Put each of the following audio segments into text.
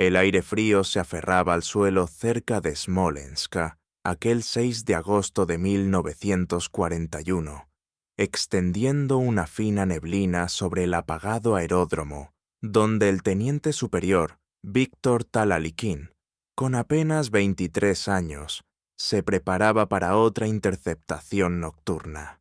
El aire frío se aferraba al suelo cerca de Smolensk aquel 6 de agosto de 1941, extendiendo una fina neblina sobre el apagado aeródromo, donde el teniente superior, Víctor Talalikin, con apenas 23 años, se preparaba para otra interceptación nocturna.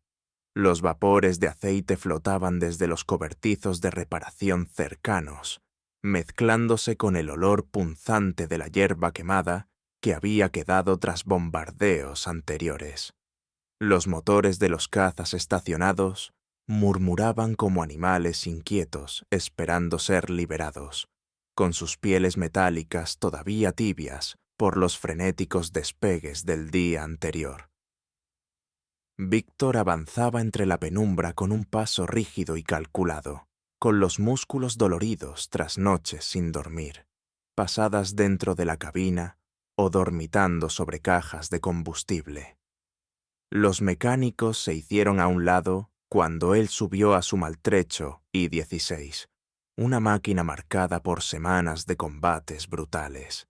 Los vapores de aceite flotaban desde los cobertizos de reparación cercanos, mezclándose con el olor punzante de la hierba quemada que había quedado tras bombardeos anteriores. Los motores de los cazas estacionados murmuraban como animales inquietos esperando ser liberados, con sus pieles metálicas todavía tibias por los frenéticos despegues del día anterior. Víctor avanzaba entre la penumbra con un paso rígido y calculado, con los músculos doloridos tras noches sin dormir, pasadas dentro de la cabina o dormitando sobre cajas de combustible. Los mecánicos se hicieron a un lado cuando él subió a su maltrecho I-16, una máquina marcada por semanas de combates brutales.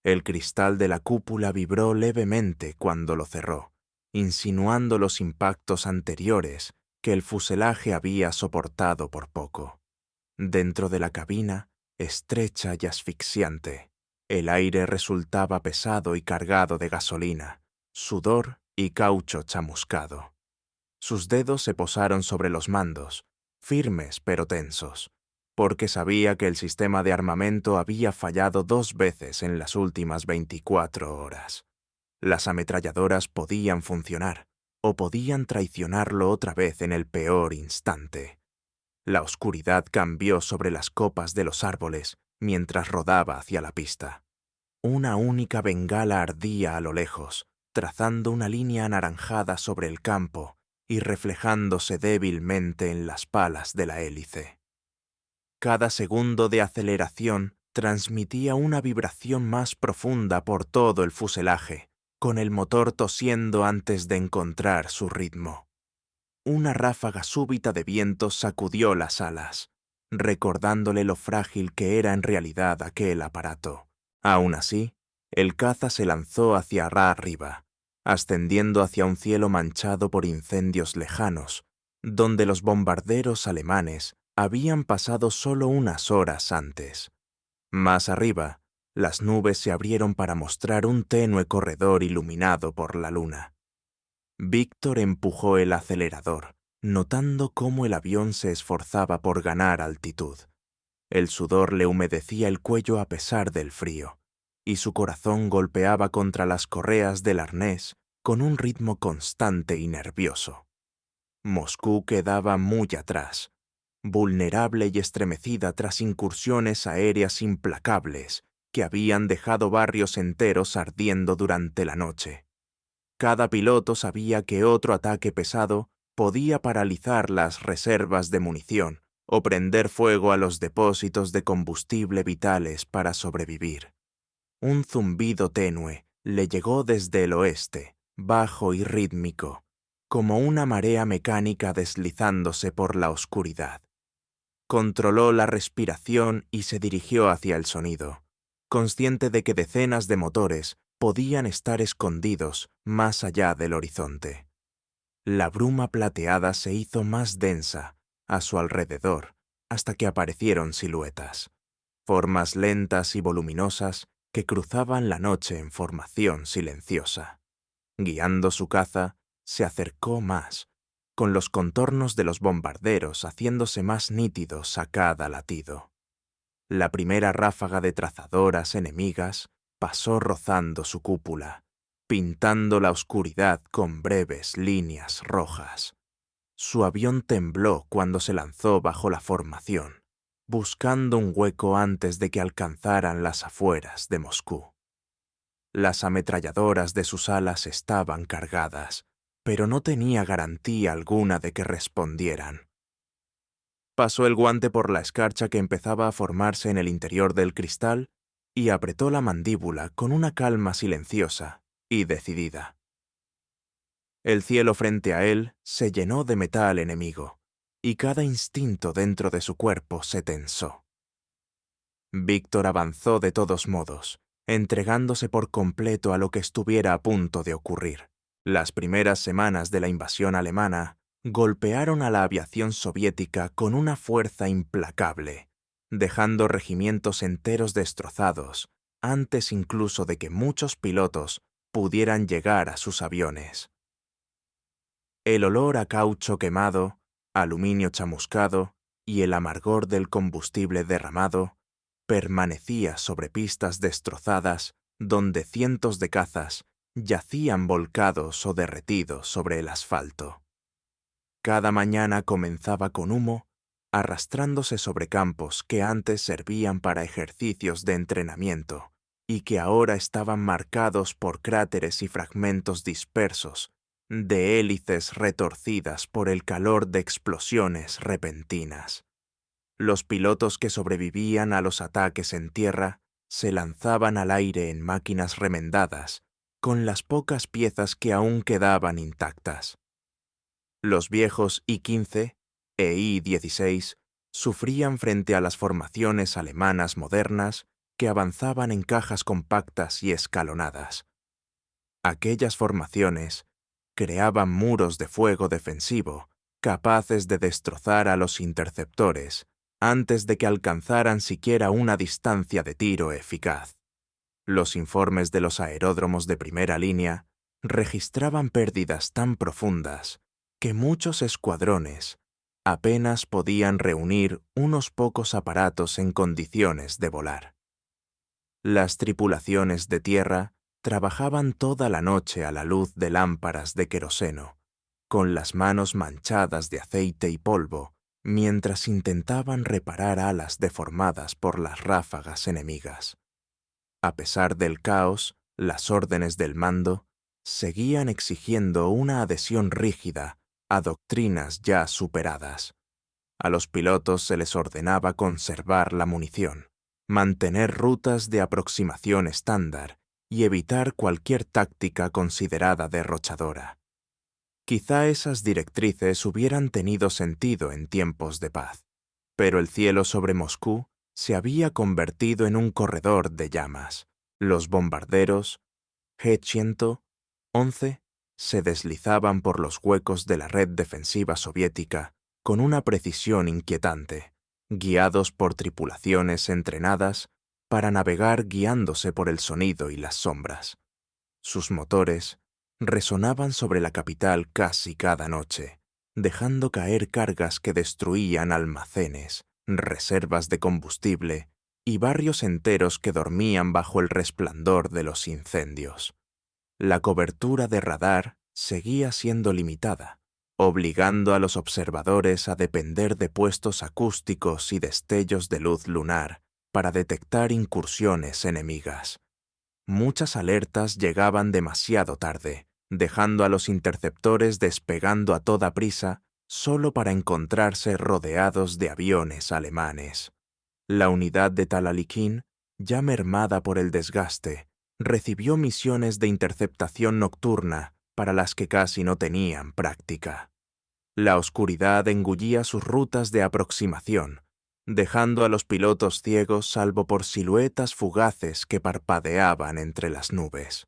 El cristal de la cúpula vibró levemente cuando lo cerró, insinuando los impactos anteriores que el fuselaje había soportado por poco. Dentro de la cabina, estrecha y asfixiante, el aire resultaba pesado y cargado de gasolina, sudor y caucho chamuscado. Sus dedos se posaron sobre los mandos, firmes pero tensos, porque sabía que el sistema de armamento había fallado 2 veces en las últimas 24 horas. Las ametralladoras podían funcionar, o podían traicionarlo otra vez en el peor instante. La oscuridad cambió sobre las copas de los árboles mientras rodaba hacia la pista. Una única bengala ardía a lo lejos, trazando una línea anaranjada sobre el campo y reflejándose débilmente en las palas de la hélice. Cada segundo de aceleración transmitía una vibración más profunda por todo el fuselaje, con el motor tosiendo antes de encontrar su ritmo. Una ráfaga súbita de viento sacudió las alas, recordándole lo frágil que era en realidad aquel aparato. Aún así, el caza se lanzó hacia arriba, ascendiendo hacia un cielo manchado por incendios lejanos, donde los bombarderos alemanes habían pasado solo unas horas antes. Más arriba, las nubes se abrieron para mostrar un tenue corredor iluminado por la luna. Víctor empujó el acelerador, notando cómo el avión se esforzaba por ganar altitud. El sudor le humedecía el cuello a pesar del frío, y su corazón golpeaba contra las correas del arnés con un ritmo constante y nervioso. Moscú quedaba muy atrás, vulnerable y estremecida tras incursiones aéreas implacables que habían dejado barrios enteros ardiendo durante la noche. Cada piloto sabía que otro ataque pesado podía paralizar las reservas de munición o prender fuego a los depósitos de combustible vitales para sobrevivir. Un zumbido tenue le llegó desde el oeste, bajo y rítmico, como una marea mecánica deslizándose por la oscuridad. Controló la respiración y se dirigió hacia el sonido, consciente de que decenas de motores podían estar escondidos más allá del horizonte. La bruma plateada se hizo más densa a su alrededor hasta que aparecieron siluetas, formas lentas y voluminosas que cruzaban la noche en formación silenciosa. Guiando su caza, se acercó más, con los contornos de los bombarderos haciéndose más nítidos a cada latido. La primera ráfaga de trazadoras enemigas pasó rozando su cúpula, pintando la oscuridad con breves líneas rojas. Su avión tembló cuando se lanzó bajo la formación, buscando un hueco antes de que alcanzaran las afueras de Moscú. Las ametralladoras de sus alas estaban cargadas, pero no tenía garantía alguna de que respondieran. Pasó el guante por la escarcha que empezaba a formarse en el interior del cristal y apretó la mandíbula con una calma silenciosa y decidida. El cielo frente a él se llenó de metal enemigo, y cada instinto dentro de su cuerpo se tensó. Víctor avanzó de todos modos, entregándose por completo a lo que estuviera a punto de ocurrir. Las primeras semanas de la invasión alemana golpearon a la aviación soviética con una fuerza implacable, dejando regimientos enteros destrozados, antes incluso de que muchos pilotos pudieran llegar a sus aviones. El olor a caucho quemado, aluminio chamuscado y el amargor del combustible derramado permanecía sobre pistas destrozadas donde cientos de cazas yacían volcados o derretidos sobre el asfalto. Cada mañana comenzaba con humo, arrastrándose sobre campos que antes servían para ejercicios de entrenamiento y que ahora estaban marcados por cráteres y fragmentos dispersos de hélices retorcidas por el calor de explosiones repentinas. Los pilotos que sobrevivían a los ataques en tierra se lanzaban al aire en máquinas remendadas, con las pocas piezas que aún quedaban intactas. Los viejos I-15 e I-16 sufrían frente a las formaciones alemanas modernas que avanzaban en cajas compactas y escalonadas. Aquellas formaciones creaban muros de fuego defensivo capaces de destrozar a los interceptores antes de que alcanzaran siquiera una distancia de tiro eficaz. Los informes de los aeródromos de primera línea registraban pérdidas tan profundas que muchos escuadrones apenas podían reunir unos pocos aparatos en condiciones de volar. Las tripulaciones de tierra trabajaban toda la noche a la luz de lámparas de queroseno, con las manos manchadas de aceite y polvo, mientras intentaban reparar alas deformadas por las ráfagas enemigas. A pesar del caos, las órdenes del mando seguían exigiendo una adhesión rígida a doctrinas ya superadas. A los pilotos se les ordenaba conservar la munición, mantener rutas de aproximación estándar y evitar cualquier táctica considerada derrochadora. Quizá esas directrices hubieran tenido sentido en tiempos de paz, pero el cielo sobre Moscú se había convertido en un corredor de llamas. Los bombarderos G-111 se deslizaban por los huecos de la red defensiva soviética con una precisión inquietante, guiados por tripulaciones entrenadas para navegar guiándose por el sonido y las sombras. Sus motores resonaban sobre la capital casi cada noche, dejando caer cargas que destruían almacenes, reservas de combustible y barrios enteros que dormían bajo el resplandor de los incendios. La cobertura de radar seguía siendo limitada, obligando a los observadores a depender de puestos acústicos y destellos de luz lunar para detectar incursiones enemigas. Muchas alertas llegaban demasiado tarde, dejando a los interceptores despegando a toda prisa solo para encontrarse rodeados de aviones alemanes. La unidad de Talalikin, ya mermada por el desgaste, recibió misiones de interceptación nocturna para las que casi no tenían práctica. La oscuridad engullía sus rutas de aproximación, dejando a los pilotos ciegos salvo por siluetas fugaces que parpadeaban entre las nubes.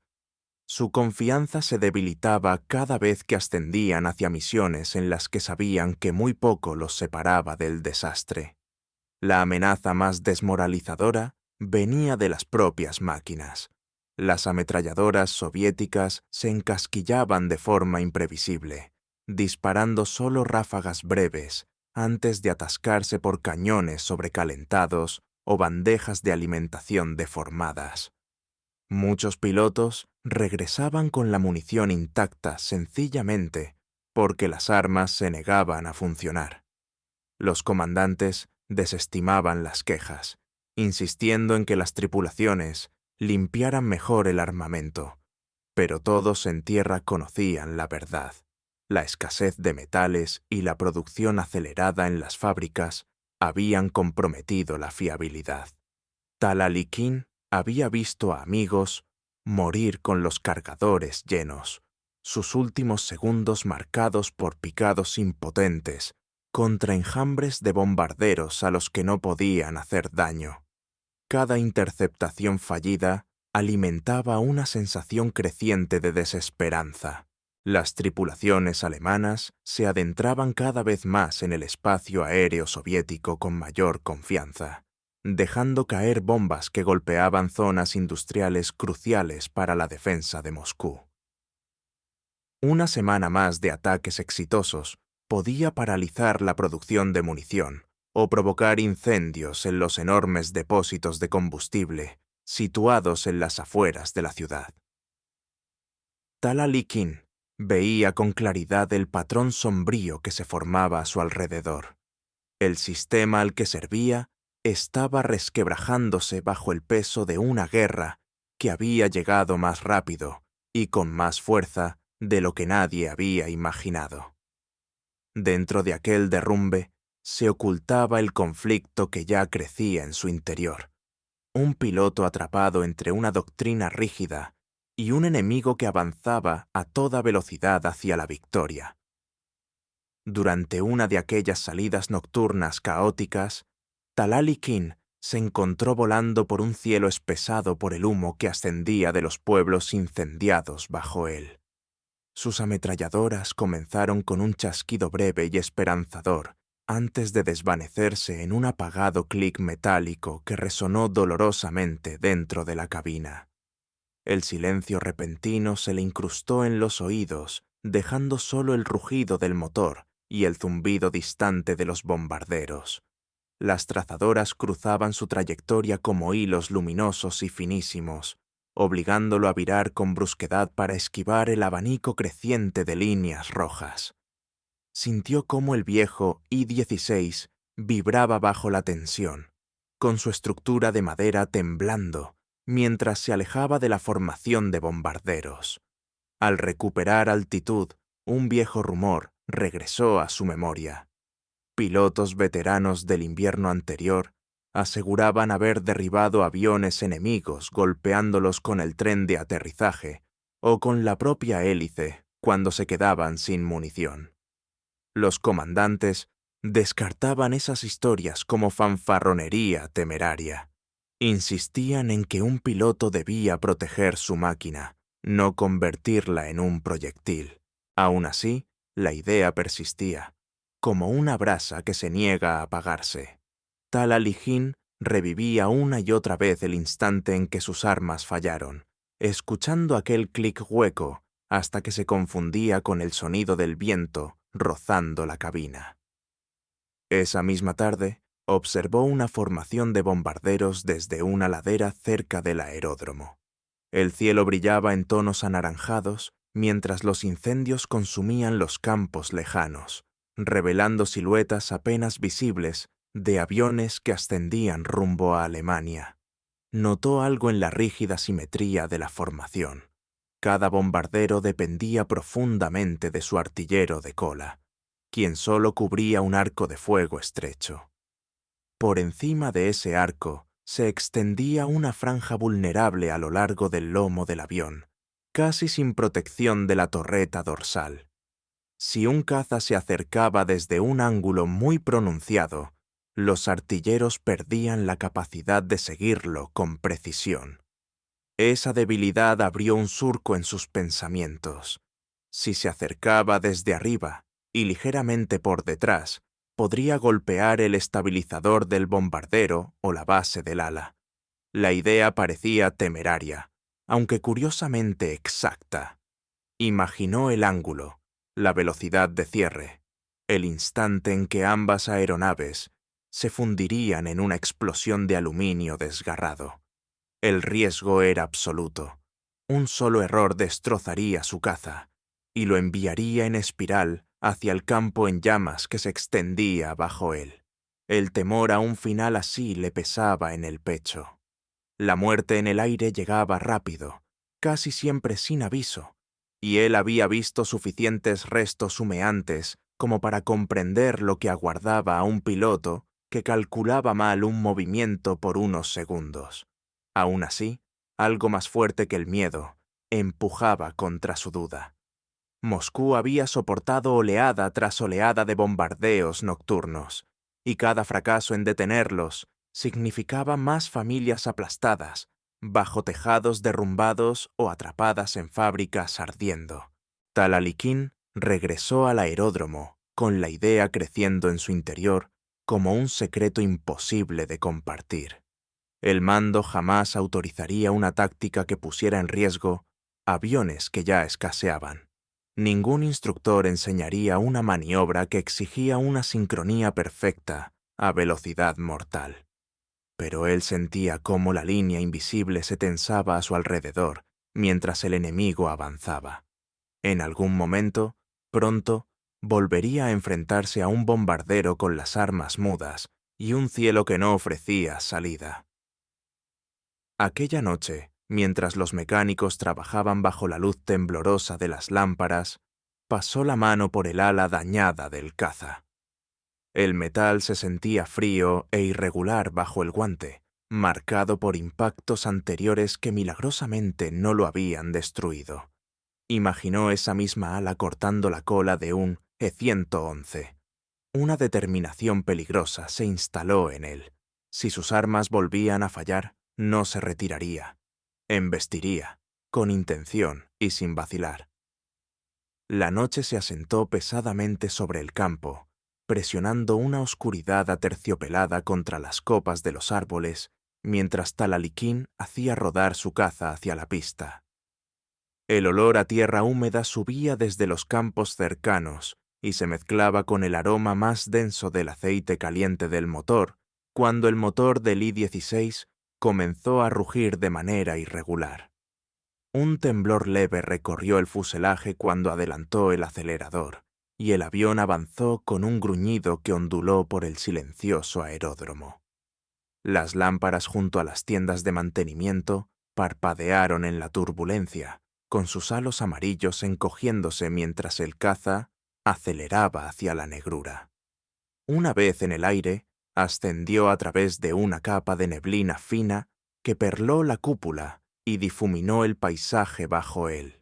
Su confianza se debilitaba cada vez que ascendían hacia misiones en las que sabían que muy poco los separaba del desastre. La amenaza más desmoralizadora venía de las propias máquinas. Las ametralladoras soviéticas se encasquillaban de forma imprevisible, disparando solo ráfagas breves antes de atascarse por cañones sobrecalentados o bandejas de alimentación deformadas. Muchos pilotos regresaban con la munición intacta sencillamente porque las armas se negaban a funcionar. Los comandantes desestimaban las quejas, insistiendo en que las tripulaciones limpiaran mejor el armamento, pero todos en tierra conocían la verdad. La escasez de metales y la producción acelerada en las fábricas habían comprometido la fiabilidad. Talalikin había visto a amigos morir con los cargadores llenos, sus últimos segundos marcados por picados impotentes contra enjambres de bombarderos a los que no podían hacer daño. Cada interceptación fallida alimentaba una sensación creciente de desesperanza. Las tripulaciones alemanas se adentraban cada vez más en el espacio aéreo soviético con mayor confianza, dejando caer bombas que golpeaban zonas industriales cruciales para la defensa de Moscú. Una semana más de ataques exitosos podía paralizar la producción de munición o provocar incendios en los enormes depósitos de combustible situados en las afueras de la ciudad. Talalikin veía con claridad el patrón sombrío que se formaba a su alrededor. El sistema al que servía estaba resquebrajándose bajo el peso de una guerra que había llegado más rápido y con más fuerza de lo que nadie había imaginado. Dentro de aquel derrumbe se ocultaba el conflicto que ya crecía en su interior. Un piloto atrapado entre una doctrina rígida y un enemigo que avanzaba a toda velocidad hacia la victoria. Durante una de aquellas salidas nocturnas caóticas, Talalikin se encontró volando por un cielo espesado por el humo que ascendía de los pueblos incendiados bajo él. Sus ametralladoras comenzaron con un chasquido breve y esperanzador, antes de desvanecerse en un apagado clic metálico que resonó dolorosamente dentro de la cabina. El silencio repentino se le incrustó en los oídos, dejando solo el rugido del motor y el zumbido distante de los bombarderos. Las trazadoras cruzaban su trayectoria como hilos luminosos y finísimos, obligándolo a virar con brusquedad para esquivar el abanico creciente de líneas rojas. Sintió cómo el viejo I-16 vibraba bajo la tensión, con su estructura de madera temblando, mientras se alejaba de la formación de bombarderos. Al recuperar altitud, un viejo rumor regresó a su memoria. Pilotos veteranos del invierno anterior aseguraban haber derribado aviones enemigos golpeándolos con el tren de aterrizaje o con la propia hélice cuando se quedaban sin munición. Los comandantes descartaban esas historias como fanfarronería temeraria. Insistían en que un piloto debía proteger su máquina, no convertirla en un proyectil. Aún así, la idea persistía, como una brasa que se niega a apagarse. Talalikin revivía una y otra vez el instante en que sus armas fallaron, escuchando aquel clic hueco hasta que se confundía con el sonido del viento rozando la cabina. Esa misma tarde, observó una formación de bombarderos desde una ladera cerca del aeródromo. El cielo brillaba en tonos anaranjados mientras los incendios consumían los campos lejanos, revelando siluetas apenas visibles de aviones que ascendían rumbo a Alemania. Notó algo en la rígida simetría de la formación. Cada bombardero dependía profundamente de su artillero de cola, quien solo cubría un arco de fuego estrecho. Por encima de ese arco se extendía una franja vulnerable a lo largo del lomo del avión, casi sin protección de la torreta dorsal. Si un caza se acercaba desde un ángulo muy pronunciado, los artilleros perdían la capacidad de seguirlo con precisión. Esa debilidad abrió un surco en sus pensamientos. Si se acercaba desde arriba y ligeramente por detrás, podría golpear el estabilizador del bombardero o la base del ala. La idea parecía temeraria, aunque curiosamente exacta. Imaginó el ángulo, la velocidad de cierre, el instante en que ambas aeronaves se fundirían en una explosión de aluminio desgarrado. El riesgo era absoluto. Un solo error destrozaría su caza y lo enviaría en espiral hacia el campo en llamas que se extendía bajo él. El temor a un final así le pesaba en el pecho. La muerte en el aire llegaba rápido, casi siempre sin aviso, y él había visto suficientes restos humeantes como para comprender lo que aguardaba a un piloto que calculaba mal un movimiento por unos segundos. Aún así, algo más fuerte que el miedo empujaba contra su duda. Moscú había soportado oleada tras oleada de bombardeos nocturnos, y cada fracaso en detenerlos significaba más familias aplastadas, bajo tejados derrumbados o atrapadas en fábricas ardiendo. Talalikin regresó al aeródromo, con la idea creciendo en su interior como un secreto imposible de compartir. El mando jamás autorizaría una táctica que pusiera en riesgo aviones que ya escaseaban. Ningún instructor enseñaría una maniobra que exigía una sincronía perfecta a velocidad mortal. Pero él sentía cómo la línea invisible se tensaba a su alrededor mientras el enemigo avanzaba. En algún momento, pronto, volvería a enfrentarse a un bombardero con las armas mudas y un cielo que no ofrecía salida. Aquella noche, mientras los mecánicos trabajaban bajo la luz temblorosa de las lámparas, pasó la mano por el ala dañada del caza. El metal se sentía frío e irregular bajo el guante, marcado por impactos anteriores que milagrosamente no lo habían destruido. Imaginó esa misma ala cortando la cola de un E-111. Una determinación peligrosa se instaló en él. Si sus armas volvían a fallar, no se retiraría. Embestiría, con intención y sin vacilar. La noche se asentó pesadamente sobre el campo, presionando una oscuridad aterciopelada contra las copas de los árboles, mientras Talalikin hacía rodar su caza hacia la pista. El olor a tierra húmeda subía desde los campos cercanos y se mezclaba con el aroma más denso del aceite caliente del motor, cuando el motor del I-16 comenzó a rugir de manera irregular. Un temblor leve recorrió el fuselaje cuando adelantó el acelerador, y el avión avanzó con un gruñido que onduló por el silencioso aeródromo. Las lámparas junto a las tiendas de mantenimiento parpadearon en la turbulencia, con sus halos amarillos encogiéndose mientras el caza aceleraba hacia la negrura. Una vez en el aire, ascendió a través de una capa de neblina fina que perló la cúpula y difuminó el paisaje bajo él.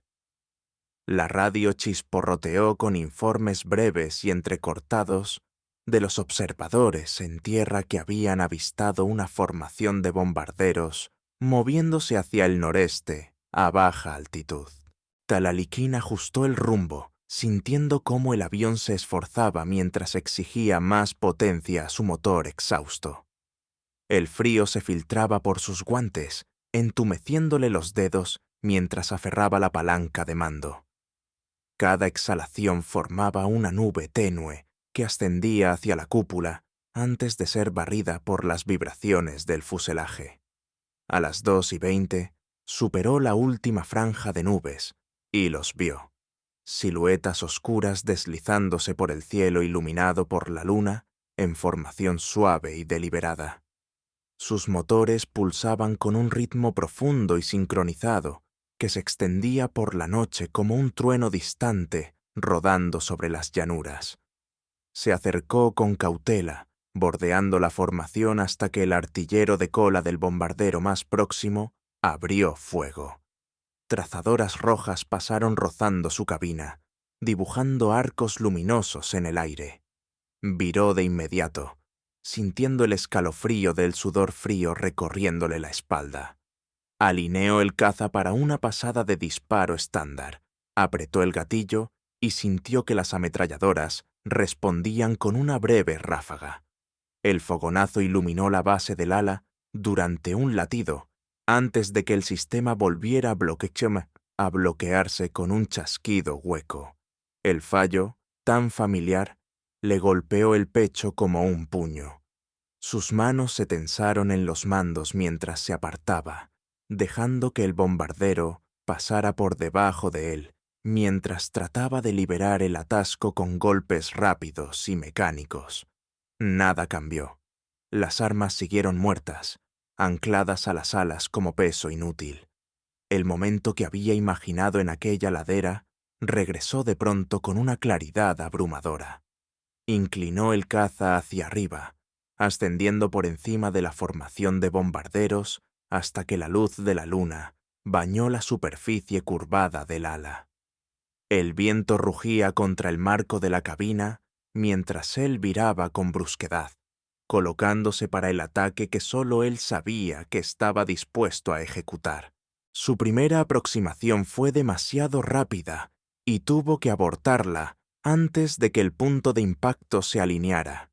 La radio chisporroteó con informes breves y entrecortados de los observadores en tierra que habían avistado una formación de bombarderos moviéndose hacia el noreste a baja altitud. Talalikin ajustó el rumbo, sintiendo cómo el avión se esforzaba mientras exigía más potencia a su motor exhausto. El frío se filtraba por sus guantes, entumeciéndole los dedos mientras aferraba la palanca de mando. Cada exhalación formaba una nube tenue que ascendía hacia la cúpula antes de ser barrida por las vibraciones del fuselaje. A las 2:20 superó la última franja de nubes y los vio, siluetas oscuras deslizándose por el cielo iluminado por la luna en formación suave y deliberada. Sus motores pulsaban con un ritmo profundo y sincronizado que se extendía por la noche como un trueno distante rodando sobre las llanuras. Se acercó con cautela, bordeando la formación hasta que el artillero de cola del bombardero más próximo abrió fuego. Trazadoras rojas pasaron rozando su cabina, dibujando arcos luminosos en el aire. Viró de inmediato, sintiendo el escalofrío del sudor frío recorriéndole la espalda. Alineó el caza para una pasada de disparo estándar, apretó el gatillo y sintió que las ametralladoras respondían con una breve ráfaga. El fogonazo iluminó la base del ala durante un latido, antes de que el sistema volviera a bloquearse con un chasquido hueco. El fallo, tan familiar, le golpeó el pecho como un puño. Sus manos se tensaron en los mandos mientras se apartaba, dejando que el bombardero pasara por debajo de él, mientras trataba de liberar el atasco con golpes rápidos y mecánicos. Nada cambió. Las armas siguieron muertas, ancladas a las alas como peso inútil. El momento que había imaginado en aquella ladera regresó de pronto con una claridad abrumadora. Inclinó el caza hacia arriba, ascendiendo por encima de la formación de bombarderos hasta que la luz de la luna bañó la superficie curvada del ala. El viento rugía contra el marco de la cabina mientras él viraba con brusquedad, colocándose para el ataque que solo él sabía que estaba dispuesto a ejecutar. Su primera aproximación fue demasiado rápida y tuvo que abortarla antes de que el punto de impacto se alineara.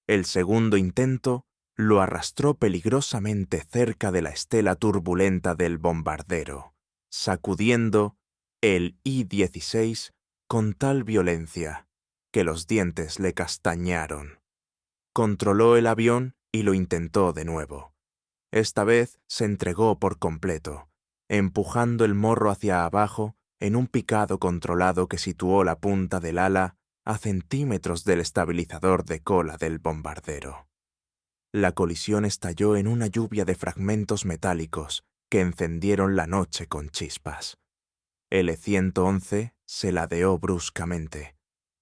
El segundo intento lo arrastró peligrosamente cerca de la estela turbulenta del bombardero, sacudiendo el I-16 con tal violencia que los dientes le castañaron. Controló el avión y lo intentó de nuevo. Esta vez se entregó por completo, empujando el morro hacia abajo en un picado controlado que situó la punta del ala a centímetros del estabilizador de cola del bombardero. La colisión estalló en una lluvia de fragmentos metálicos que encendieron la noche con chispas. El E-111 se ladeó bruscamente,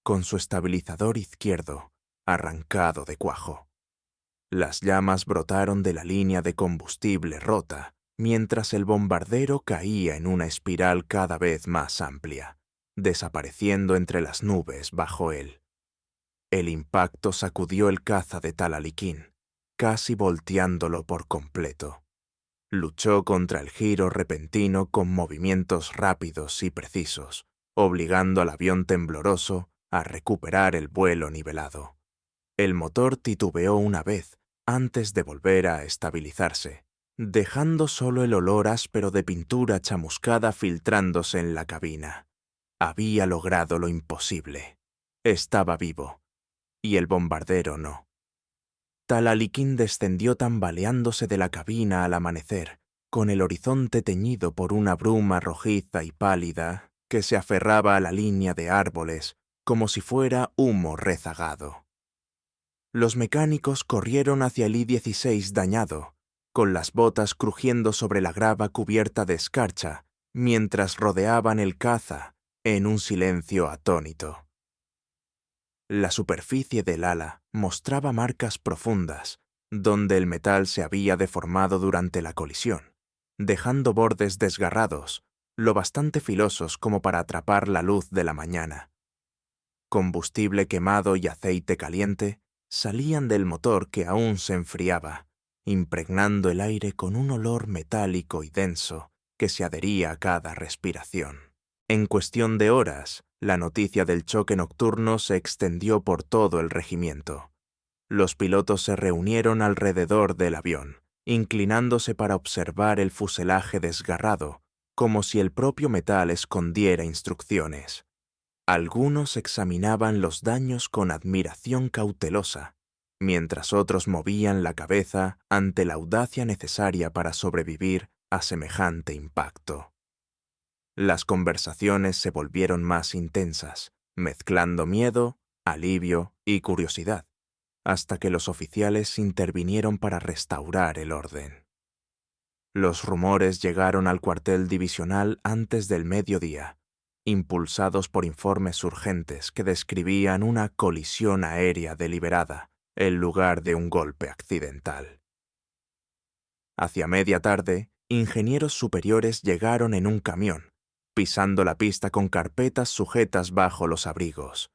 con su estabilizador izquierdo arrancado de cuajo. Las llamas brotaron de la línea de combustible rota, mientras el bombardero caía en una espiral cada vez más amplia, desapareciendo entre las nubes bajo él. El impacto sacudió el caza de Talaliquín, casi volteándolo por completo. Luchó contra el giro repentino con movimientos rápidos y precisos, obligando al avión tembloroso a recuperar el vuelo nivelado. El motor titubeó una vez antes de volver a estabilizarse, dejando solo el olor áspero de pintura chamuscada filtrándose en la cabina. Había logrado lo imposible. Estaba vivo, y el bombardero no. Talaliquín descendió tambaleándose de la cabina al amanecer, con el horizonte teñido por una bruma rojiza y pálida que se aferraba a la línea de árboles como si fuera humo rezagado. Los mecánicos corrieron hacia el I-16 dañado, con las botas crujiendo sobre la grava cubierta de escarcha, mientras rodeaban el caza en un silencio atónito. La superficie del ala mostraba marcas profundas, donde el metal se había deformado durante la colisión, dejando bordes desgarrados, lo bastante filosos como para atrapar la luz de la mañana. Combustible quemado y aceite caliente salían del motor que aún se enfriaba, impregnando el aire con un olor metálico y denso que se adhería a cada respiración. En cuestión de horas, la noticia del choque nocturno se extendió por todo el regimiento. Los pilotos se reunieron alrededor del avión, inclinándose para observar el fuselaje desgarrado, como si el propio metal escondiera instrucciones. Algunos examinaban los daños con admiración cautelosa, mientras otros movían la cabeza ante la audacia necesaria para sobrevivir a semejante impacto. Las conversaciones se volvieron más intensas, mezclando miedo, alivio y curiosidad, hasta que los oficiales intervinieron para restaurar el orden. Los rumores llegaron al cuartel divisional antes del mediodía, impulsados por informes urgentes que describían una colisión aérea deliberada en lugar de un golpe accidental. Hacia media tarde, ingenieros superiores llegaron en un camión, pisando la pista con carpetas sujetas bajo los abrigos.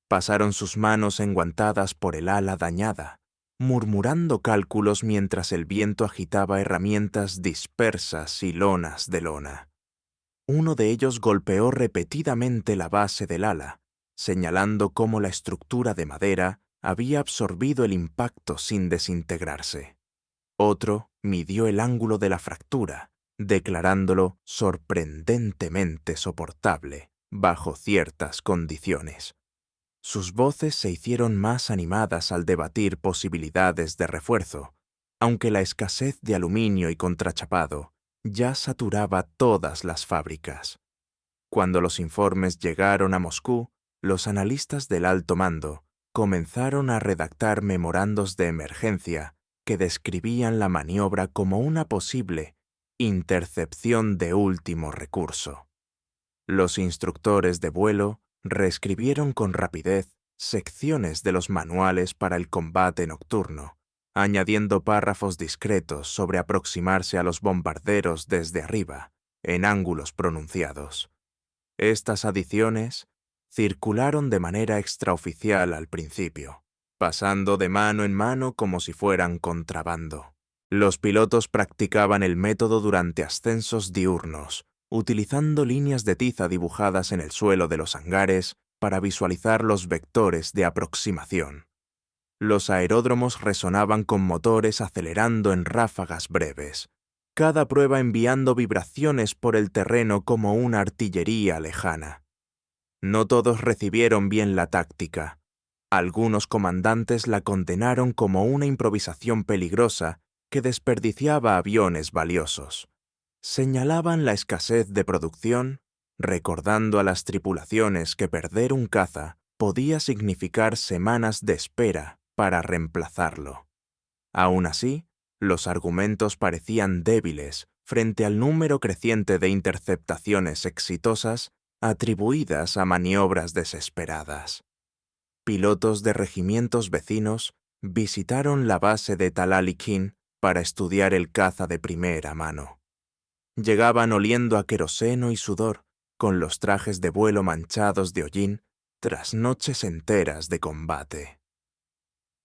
Pasaron sus manos enguantadas por el ala dañada, murmurando cálculos mientras el viento agitaba herramientas dispersas y lonas de lona. Uno de ellos golpeó repetidamente la base del ala, señalando cómo la estructura de madera había absorbido el impacto sin desintegrarse. Otro midió el ángulo de la fractura, declarándolo sorprendentemente soportable bajo ciertas condiciones. Sus voces se hicieron más animadas al debatir posibilidades de refuerzo, aunque la escasez de aluminio y contrachapado ya saturaba todas las fábricas. Cuando los informes llegaron a Moscú, los analistas del alto mando comenzaron a redactar memorandos de emergencia que describían la maniobra como una posible intercepción de último recurso. Los instructores de vuelo reescribieron con rapidez secciones de los manuales para el combate nocturno, añadiendo párrafos discretos sobre aproximarse a los bombarderos desde arriba, en ángulos pronunciados. Estas adiciones circularon de manera extraoficial al principio, pasando de mano en mano como si fueran contrabando. Los pilotos practicaban el método durante ascensos diurnos, utilizando líneas de tiza dibujadas en el suelo de los hangares para visualizar los vectores de aproximación. Los aeródromos resonaban con motores acelerando en ráfagas breves, cada prueba enviando vibraciones por el terreno como una artillería lejana. No todos recibieron bien la táctica. Algunos comandantes la condenaron como una improvisación peligrosa que desperdiciaba aviones valiosos. Señalaban la escasez de producción, recordando a las tripulaciones que perder un caza podía significar semanas de espera para reemplazarlo. Aún así, los argumentos parecían débiles frente al número creciente de interceptaciones exitosas atribuidas a maniobras desesperadas. Pilotos de regimientos vecinos visitaron la base de Talalikin para estudiar el caza de primera mano. Llegaban oliendo a queroseno y sudor, con los trajes de vuelo manchados de hollín tras noches enteras de combate.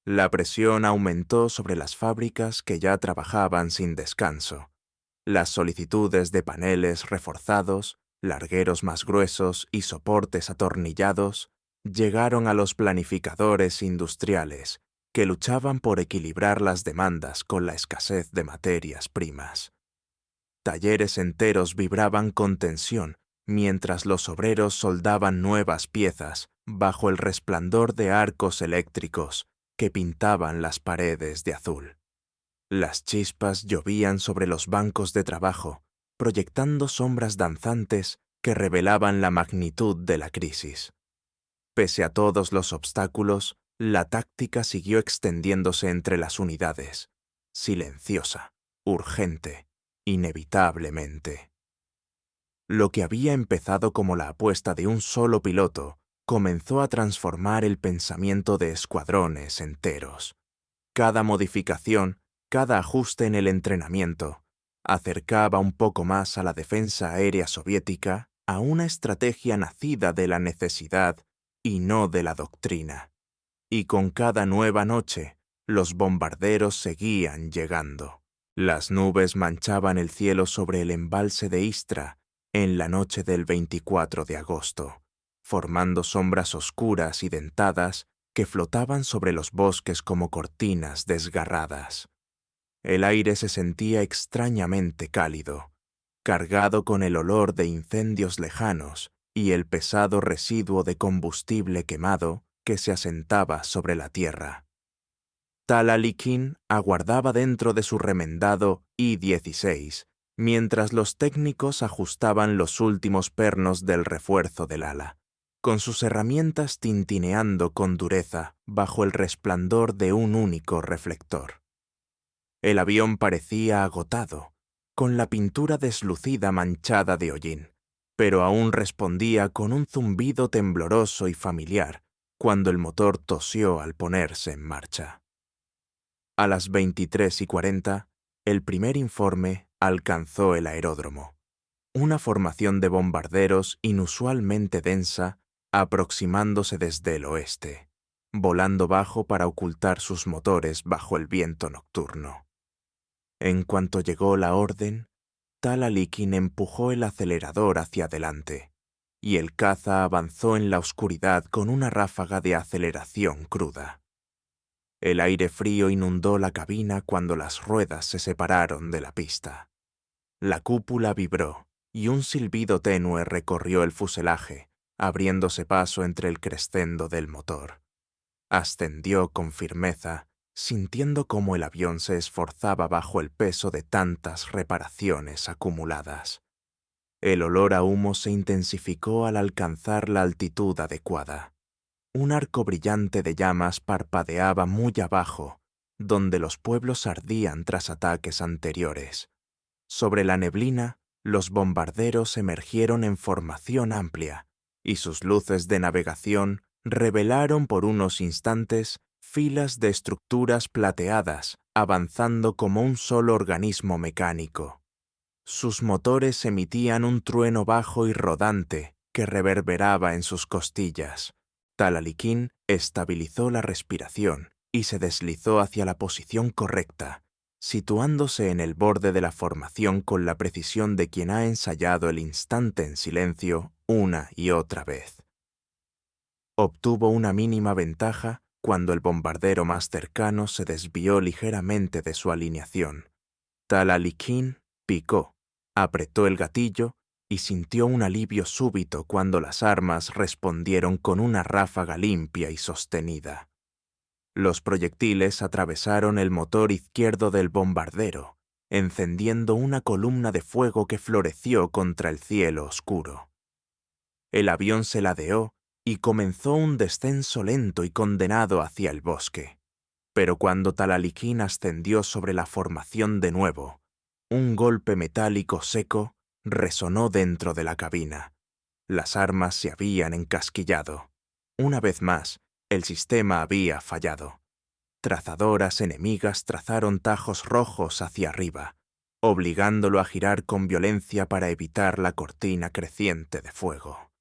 La presión aumentó sobre las fábricas que ya trabajaban sin descanso. Las solicitudes de paneles reforzados, largueros más gruesos y soportes atornillados llegaron a los planificadores industriales, que luchaban por equilibrar las demandas con la escasez de materias primas. Talleres enteros vibraban con tensión mientras los obreros soldaban nuevas piezas bajo el resplandor de arcos eléctricos que pintaban las paredes de azul. Las chispas llovían sobre los bancos de trabajo, proyectando sombras danzantes que revelaban la magnitud de la crisis. Pese a todos los obstáculos, la táctica siguió extendiéndose entre las unidades, silenciosa, urgente, inevitablemente. Lo que había empezado como la apuesta de un solo piloto comenzó a transformar el pensamiento de escuadrones enteros. Cada modificación, cada ajuste en el entrenamiento, acercaba un poco más a la defensa aérea soviética a una estrategia nacida de la necesidad y no de la doctrina. Y con cada nueva noche, los bombarderos seguían llegando. Las nubes manchaban el cielo sobre el embalse de Istra en la noche del 24 de agosto, formando sombras oscuras y dentadas que flotaban sobre los bosques como cortinas desgarradas. El aire se sentía extrañamente cálido, cargado con el olor de incendios lejanos y el pesado residuo de combustible quemado que se asentaba sobre la tierra. Talalikin aguardaba dentro de su remendado I-16, mientras los técnicos ajustaban los últimos pernos del refuerzo del ala, con sus herramientas tintineando con dureza bajo el resplandor de un único reflector. El avión parecía agotado, con la pintura deslucida manchada de hollín, pero aún respondía con un zumbido tembloroso y familiar cuando el motor tosió al ponerse en marcha. A las 23:40, el primer informe alcanzó el aeródromo, una formación de bombarderos inusualmente densa aproximándose desde el oeste, volando bajo para ocultar sus motores bajo el viento nocturno. En cuanto llegó la orden, Talalikin empujó el acelerador hacia adelante, y el caza avanzó en la oscuridad con una ráfaga de aceleración cruda. El aire frío inundó la cabina cuando las ruedas se separaron de la pista. La cúpula vibró, y un silbido tenue recorrió el fuselaje, abriéndose paso entre el crescendo del motor. Ascendió con firmeza, sintiendo cómo el avión se esforzaba bajo el peso de tantas reparaciones acumuladas. El olor a humo se intensificó al alcanzar la altitud adecuada. Un arco brillante de llamas parpadeaba muy abajo, donde los pueblos ardían tras ataques anteriores. Sobre la neblina, los bombarderos emergieron en formación amplia, y sus luces de navegación revelaron por unos instantes filas de estructuras plateadas avanzando como un solo organismo mecánico. Sus motores emitían un trueno bajo y rodante que reverberaba en sus costillas. Talalikin Estabilizó la respiración y se deslizó hacia la posición correcta, situándose en el borde de la formación con la precisión de quien ha ensayado el instante en silencio una y otra vez. Obtuvo una mínima ventaja cuando el bombardero más cercano se desvió ligeramente de su alineación. Tal Ali-Keen picó, apretó el gatillo y sintió un alivio súbito cuando las armas respondieron con una ráfaga limpia y sostenida. Los proyectiles atravesaron el motor izquierdo del bombardero, encendiendo una columna de fuego que floreció contra el cielo oscuro. El avión se ladeó y comenzó un descenso lento y condenado hacia el bosque. Pero cuando Tal Ali-Keen ascendió sobre la formación de nuevo, un golpe metálico seco resonó dentro de la cabina. Las armas se habían encasquillado. Una vez más, el sistema había fallado. Trazadoras enemigas trazaron tajos rojos hacia arriba, obligándolo a girar con violencia para evitar la cortina creciente de fuego.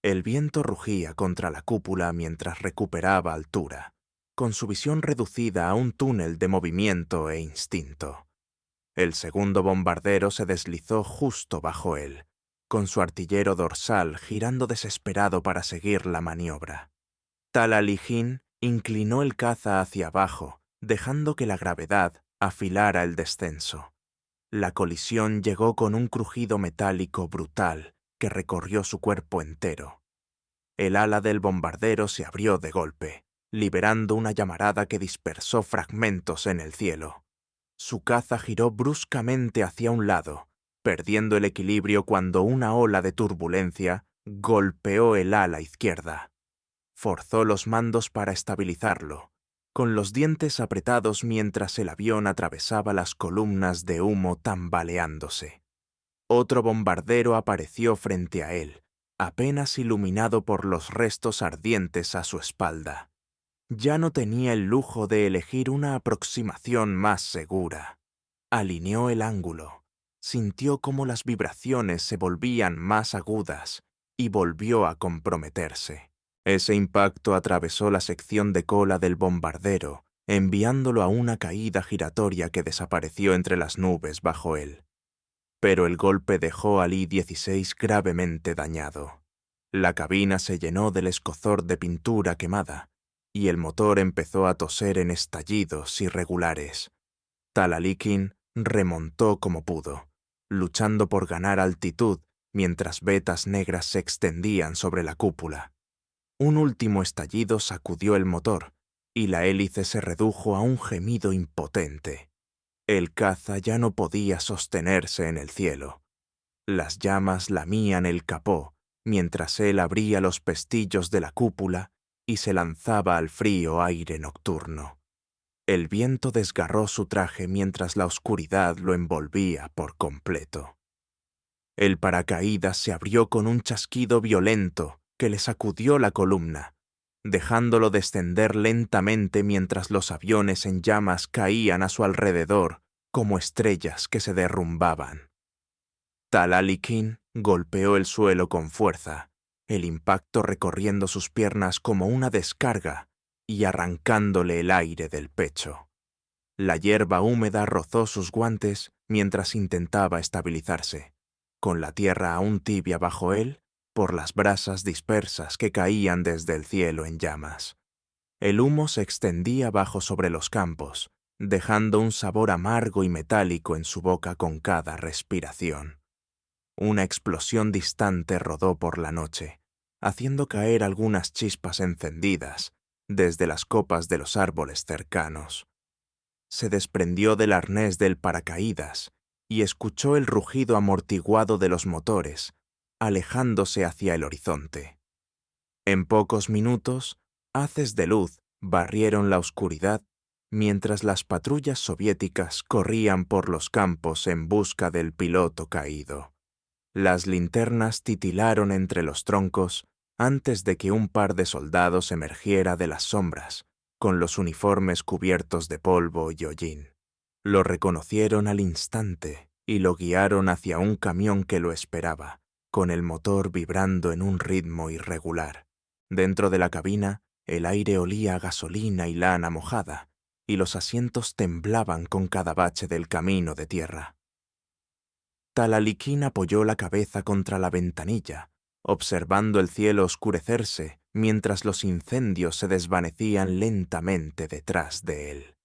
El viento rugía contra la cúpula mientras recuperaba altura, con su visión reducida a un túnel de movimiento e instinto. El segundo bombardero se deslizó justo bajo él, con su artillero dorsal girando desesperado para seguir la maniobra. Tal Ali-Keen inclinó el caza hacia abajo, dejando que la gravedad afilara el descenso. La colisión llegó con un crujido metálico brutal que recorrió su cuerpo entero. El ala del bombardero se abrió de golpe, liberando una llamarada que dispersó fragmentos en el cielo. Su caza giró bruscamente hacia un lado, perdiendo el equilibrio cuando una ola de turbulencia golpeó el ala izquierda. Forzó los mandos para estabilizarlo, con los dientes apretados mientras el avión atravesaba las columnas de humo tambaleándose. Otro bombardero apareció frente a él, apenas iluminado por los restos ardientes a su espalda. Ya no tenía el lujo de elegir una aproximación más segura. Alineó el ángulo, sintió cómo las vibraciones se volvían más agudas y volvió a comprometerse. Ese impacto atravesó la sección de cola del bombardero, enviándolo a una caída giratoria que desapareció entre las nubes bajo él. Pero el golpe dejó al I-16 gravemente dañado. La cabina se llenó del escozor de pintura quemada, y el motor empezó a toser en estallidos irregulares. Tal Ali-Keen remontó como pudo, luchando por ganar altitud mientras vetas negras se extendían sobre la cúpula. Un último estallido sacudió el motor, y la hélice se redujo a un gemido impotente. El caza ya no podía sostenerse en el cielo. Las llamas lamían el capó, mientras él abría los pestillos de la cúpula y se lanzaba al frío aire nocturno. El viento desgarró su traje mientras la oscuridad lo envolvía por completo. El paracaídas se abrió con un chasquido violento que le sacudió la columna, dejándolo descender lentamente mientras los aviones en llamas caían a su alrededor como estrellas que se derrumbaban. Tal Ali-Keen golpeó el suelo con fuerza, el impacto recorriendo sus piernas como una descarga y arrancándole el aire del pecho. La hierba húmeda rozó sus guantes mientras intentaba estabilizarse, con la tierra aún tibia bajo él por las brasas dispersas que caían desde el cielo en llamas. El humo se extendía bajo sobre los campos, dejando un sabor amargo y metálico en su boca con cada respiración. Una explosión distante rodó por la noche, haciendo caer algunas chispas encendidas desde las copas de los árboles cercanos. Se desprendió del arnés del paracaídas y escuchó el rugido amortiguado de los motores, alejándose hacia el horizonte. En pocos minutos, haces de luz barrieron la oscuridad mientras las patrullas soviéticas corrían por los campos en busca del piloto caído. Las linternas titilaron entre los troncos antes de que un par de soldados emergiera de las sombras, con los uniformes cubiertos de polvo y hollín. Lo reconocieron al instante y lo guiaron hacia un camión que lo esperaba, con el motor vibrando en un ritmo irregular. Dentro de la cabina, el aire olía a gasolina y lana mojada, y los asientos temblaban con cada bache del camino de tierra. Talalikin apoyó la cabeza contra la ventanilla, observando el cielo oscurecerse mientras los incendios se desvanecían lentamente detrás de él.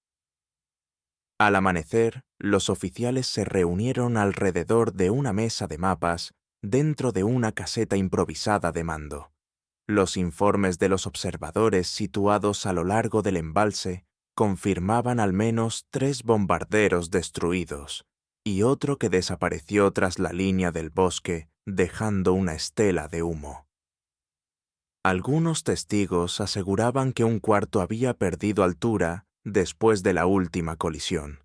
Al amanecer, los oficiales se reunieron alrededor de una mesa de mapas dentro de una caseta improvisada de mando. Los informes de los observadores situados a lo largo del embalse confirmaban al menos 3 bombarderos destruidos y otro que desapareció tras la línea del bosque, dejando una estela de humo. Algunos testigos aseguraban que un cuarto había perdido altura después de la última colisión,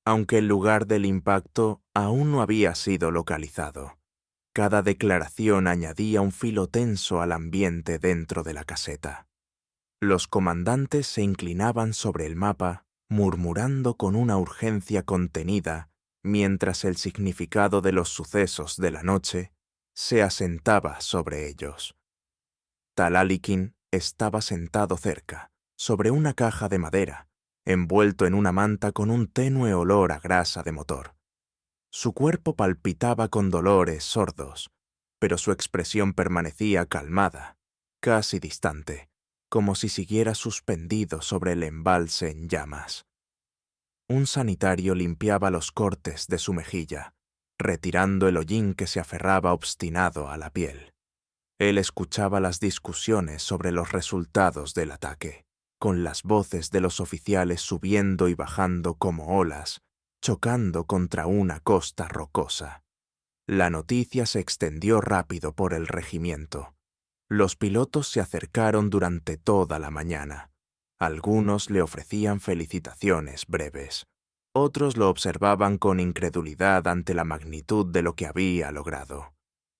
aunque el lugar del impacto aún no había sido localizado. Cada declaración añadía un filo tenso al ambiente dentro de la caseta. Los comandantes se inclinaban sobre el mapa, murmurando con una urgencia contenida, mientras el significado de los sucesos de la noche se asentaba sobre ellos. Talalikin estaba sentado cerca, sobre una caja de madera, envuelto en una manta con un tenue olor a grasa de motor. Su cuerpo palpitaba con dolores sordos, pero su expresión permanecía calmada, casi distante, como si siguiera suspendido sobre el embalse en llamas. Un sanitario limpiaba los cortes de su mejilla, retirando el hollín que se aferraba obstinado a la piel. Él escuchaba las discusiones sobre los resultados del ataque, con las voces de los oficiales subiendo y bajando como olas, chocando contra una costa rocosa. La noticia se extendió rápido por el regimiento. Los pilotos se acercaron durante toda la mañana. Algunos le ofrecían felicitaciones breves. Otros lo observaban con incredulidad ante la magnitud de lo que había logrado.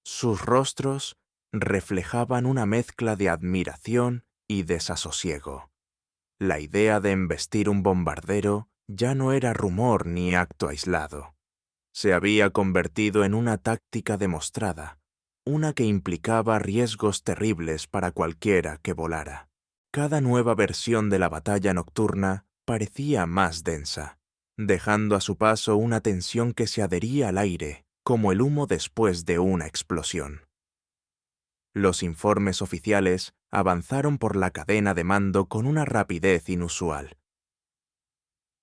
Sus rostros reflejaban una mezcla de admiración y desasosiego. La idea de embestir un bombardero ya no era rumor ni acto aislado. Se había convertido en una táctica demostrada, una que implicaba riesgos terribles para cualquiera que volara. Cada nueva versión de la batalla nocturna parecía más densa, dejando a su paso una tensión que se adhería al aire como el humo después de una explosión. Los informes oficiales avanzaron por la cadena de mando con una rapidez inusual.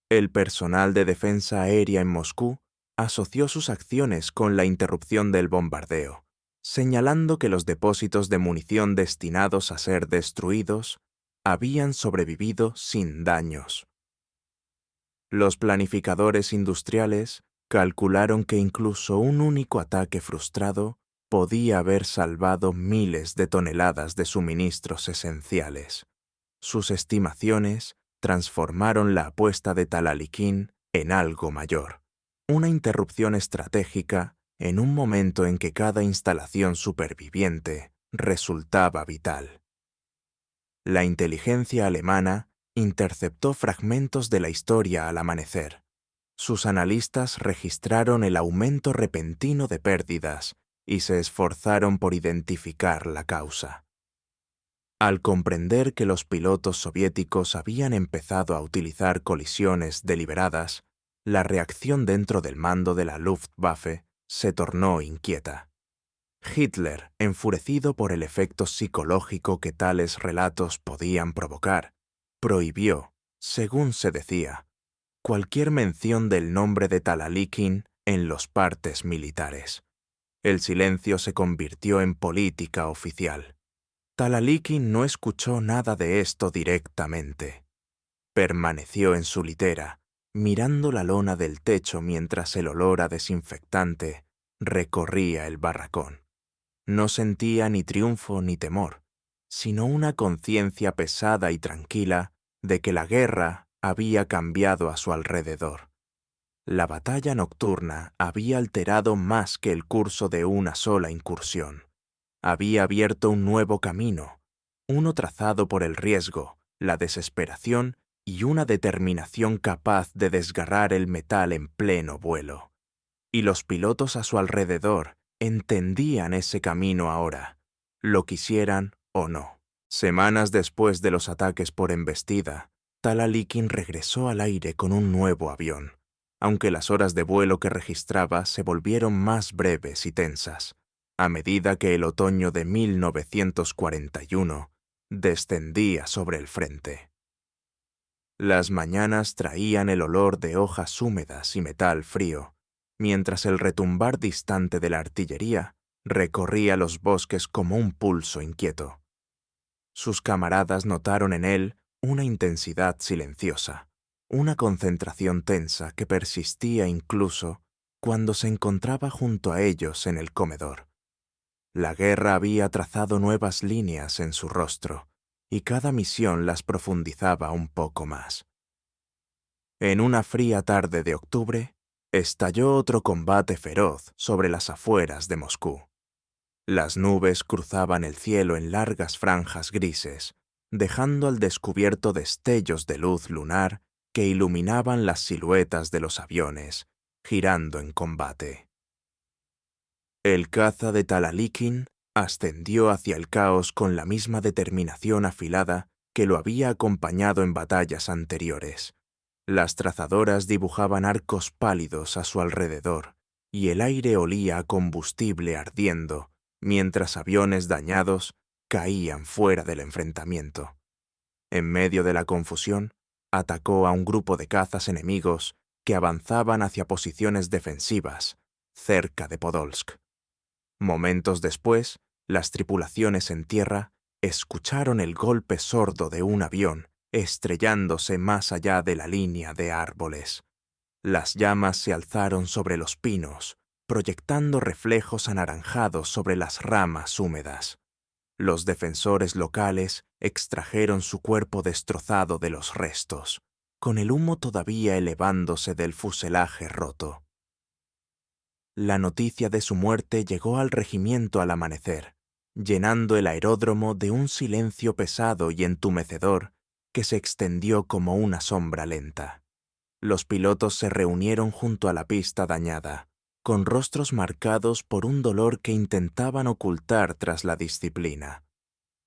El personal de defensa aérea en Moscú asoció sus acciones con la interrupción del bombardeo, señalando que los depósitos de munición destinados a ser destruidos habían sobrevivido sin daños. Los planificadores industriales calcularon que incluso un único ataque frustrado podía haber salvado miles de toneladas de suministros esenciales. Sus estimaciones transformaron la apuesta de Talalikin en algo mayor, una interrupción estratégica en un momento en que cada instalación superviviente resultaba vital. La inteligencia alemana interceptó fragmentos de la historia al amanecer. Sus analistas registraron el aumento repentino de pérdidas y se esforzaron por identificar la causa. Al comprender que los pilotos soviéticos habían empezado a utilizar colisiones deliberadas, la reacción dentro del mando de la Luftwaffe se tornó inquieta. Hitler, enfurecido por el efecto psicológico que tales relatos podían provocar, prohibió, según se decía, cualquier mención del nombre de Talalikin en los partes militares. El silencio se convirtió en política oficial. Talalikin no escuchó nada de esto directamente. Permaneció en su litera, mirando la lona del techo mientras el olor a desinfectante recorría el barracón. No sentía ni triunfo ni temor, sino una conciencia pesada y tranquila de que la guerra había cambiado a su alrededor. La batalla nocturna había alterado más que el curso de una sola incursión. Había abierto un nuevo camino, uno trazado por el riesgo, la desesperación y una determinación capaz de desgarrar el metal en pleno vuelo. Y los pilotos a su alrededor entendían ese camino ahora, lo quisieran o no. Semanas después de los ataques por embestida, Talalikin regresó al aire con un nuevo avión, aunque las horas de vuelo que registraba se volvieron más breves y tensas, a medida que el otoño de 1941 descendía sobre el frente. Las mañanas traían el olor de hojas húmedas y metal frío, mientras el retumbar distante de la artillería recorría los bosques como un pulso inquieto. Sus camaradas notaron en él una intensidad silenciosa, una concentración tensa que persistía incluso cuando se encontraba junto a ellos en el comedor. La guerra había trazado nuevas líneas en su rostro, y cada misión las profundizaba un poco más. En una fría tarde de octubre, estalló otro combate feroz sobre las afueras de Moscú. Las nubes cruzaban el cielo en largas franjas grises, dejando al descubierto destellos de luz lunar que iluminaban las siluetas de los aviones, girando en combate. El caza de Talalikin ascendió hacia el caos con la misma determinación afilada que lo había acompañado en batallas anteriores. Las trazadoras dibujaban arcos pálidos a su alrededor, y el aire olía a combustible ardiendo, mientras aviones dañados caían fuera del enfrentamiento. En medio de la confusión, atacó a un grupo de cazas enemigos que avanzaban hacia posiciones defensivas, cerca de Podolsk. Momentos después, las tripulaciones en tierra escucharon el golpe sordo de un avión estrellándose más allá de la línea de árboles. Las llamas se alzaron sobre los pinos, proyectando reflejos anaranjados sobre las ramas húmedas. Los defensores locales extrajeron su cuerpo destrozado de los restos, con el humo todavía elevándose del fuselaje roto. La noticia de su muerte llegó al regimiento al amanecer, llenando el aeródromo de un silencio pesado y entumecedor que se extendió como una sombra lenta. Los pilotos se reunieron junto a la pista dañada, con rostros marcados por un dolor que intentaban ocultar tras la disciplina.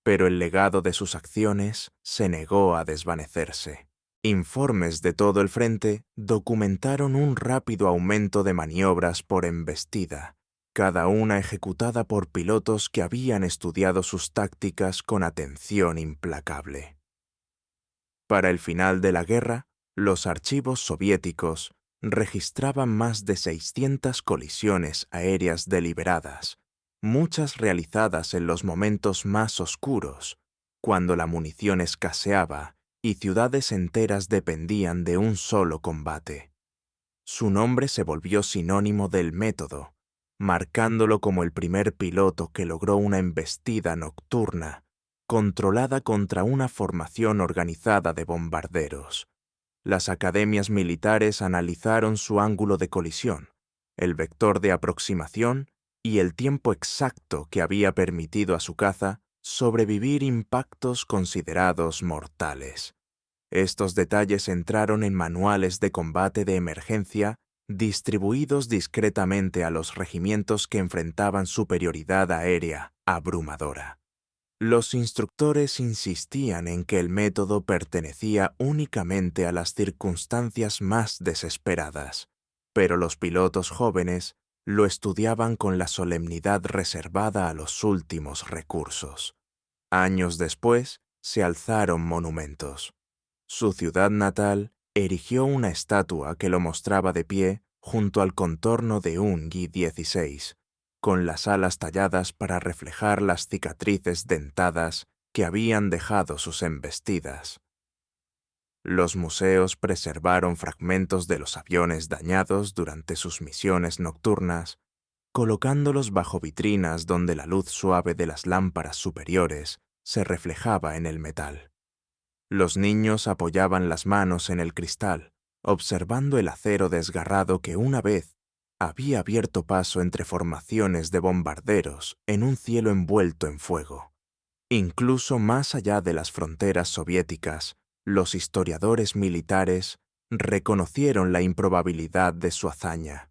Pero el legado de sus acciones se negó a desvanecerse. Informes de todo el frente documentaron un rápido aumento de maniobras por embestida, cada una ejecutada por pilotos que habían estudiado sus tácticas con atención implacable. Para el final de la guerra, los archivos soviéticos registraban más de 600 colisiones aéreas deliberadas, muchas realizadas en los momentos más oscuros, cuando la munición escaseaba y ciudades enteras dependían de un solo combate. Su nombre se volvió sinónimo del método, marcándolo como el primer piloto que logró una embestida nocturna, controlada contra una formación organizada de bombarderos. Las academias militares analizaron su ángulo de colisión, el vector de aproximación y el tiempo exacto que había permitido a su caza sobrevivir impactos considerados mortales. Estos detalles entraron en manuales de combate de emergencia distribuidos discretamente a los regimientos que enfrentaban superioridad aérea abrumadora. Los instructores insistían en que el método pertenecía únicamente a las circunstancias más desesperadas, pero los pilotos jóvenes lo estudiaban con la solemnidad reservada a los últimos recursos. Años después, se alzaron monumentos. Su ciudad natal erigió una estatua que lo mostraba de pie junto al contorno de un Gi-16, con las alas talladas para reflejar las cicatrices dentadas que habían dejado sus embestidas. Los museos preservaron fragmentos de los aviones dañados durante sus misiones nocturnas, colocándolos bajo vitrinas donde la luz suave de las lámparas superiores se reflejaba en el metal. Los niños apoyaban las manos en el cristal, observando el acero desgarrado que una vez había abierto paso entre formaciones de bombarderos en un cielo envuelto en fuego. Incluso más allá de las fronteras soviéticas, los historiadores militares reconocieron la improbabilidad de su hazaña.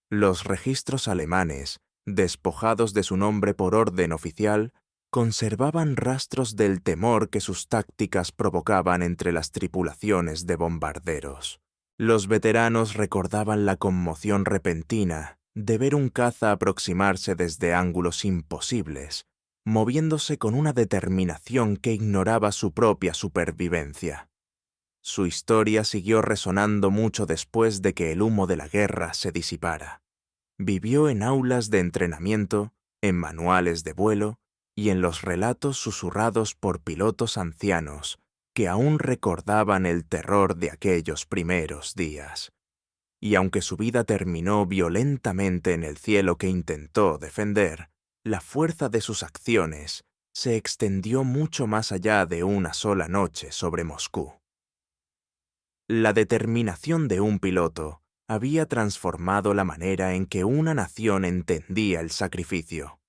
Los registros alemanes, despojados de su nombre por orden oficial, conservaban rastros del temor que sus tácticas provocaban entre las tripulaciones de bombarderos. Los veteranos recordaban la conmoción repentina de ver un caza aproximarse desde ángulos imposibles, moviéndose con una determinación que ignoraba su propia supervivencia. Su historia siguió resonando mucho después de que el humo de la guerra se disipara. Vivió en aulas de entrenamiento, en manuales de vuelo y en los relatos susurrados por pilotos ancianos que aún recordaban el terror de aquellos primeros días. Y aunque su vida terminó violentamente en el cielo que intentó defender, la fuerza de sus acciones se extendió mucho más allá de una sola noche sobre Moscú. La determinación de un piloto había transformado la manera en que una nación entendía el sacrificio.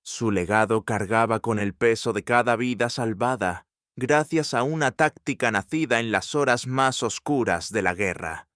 Su legado cargaba con el peso de cada vida salvada, gracias a una táctica nacida en las horas más oscuras de la guerra.